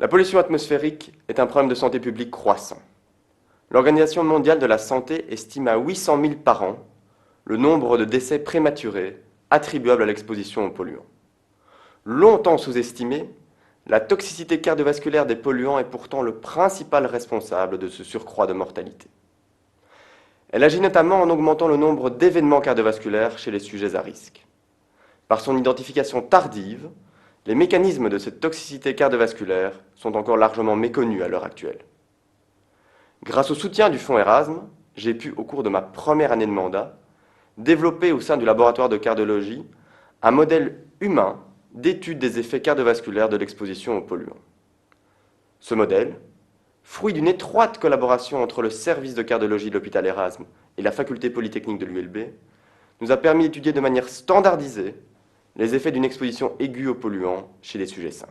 La pollution atmosphérique est un problème de santé publique croissant. L'Organisation mondiale de la santé estime à 800 000 par an le nombre de décès prématurés attribuables à l'exposition aux polluants. Longtemps sous-estimée, la toxicité cardiovasculaire des polluants est pourtant le principal responsable de ce surcroît de mortalité. Elle agit notamment en augmentant le nombre d'événements cardiovasculaires chez les sujets à risque. Par son identification tardive, les mécanismes de cette toxicité cardiovasculaire sont encore largement méconnus à l'heure actuelle. Grâce au soutien du fonds Erasme, j'ai pu, au cours de ma première année de mandat, développer au sein du laboratoire de cardiologie un modèle humain d'étude des effets cardiovasculaires de l'exposition aux polluants. Ce modèle, fruit d'une étroite collaboration entre le service de cardiologie de l'hôpital Erasme et la faculté polytechnique de l'ULB, nous a permis d'étudier de manière standardisée les effets d'une exposition aiguë aux polluants chez les sujets sains.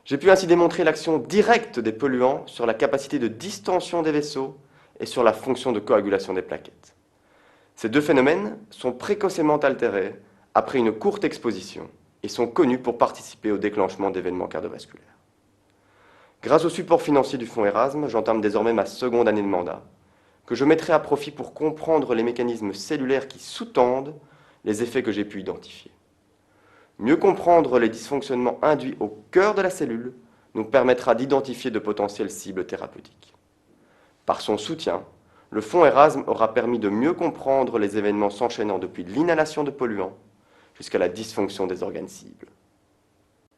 J'ai pu ainsi démontrer l'action directe des polluants sur la capacité de distension des vaisseaux et sur la fonction de coagulation des plaquettes. Ces deux phénomènes sont précocement altérés après une courte exposition et sont connus pour participer au déclenchement d'événements cardiovasculaires. Grâce au support financier du fonds Erasme, j'entame désormais ma seconde année de mandat, que je mettrai à profit pour comprendre les mécanismes cellulaires qui sous-tendent les effets que j'ai pu identifier. Mieux comprendre les dysfonctionnements induits au cœur de la cellule nous permettra d'identifier de potentielles cibles thérapeutiques. Par son soutien, le fonds Erasme aura permis de mieux comprendre les événements s'enchaînant depuis l'inhalation de polluants jusqu'à la dysfonction des organes cibles.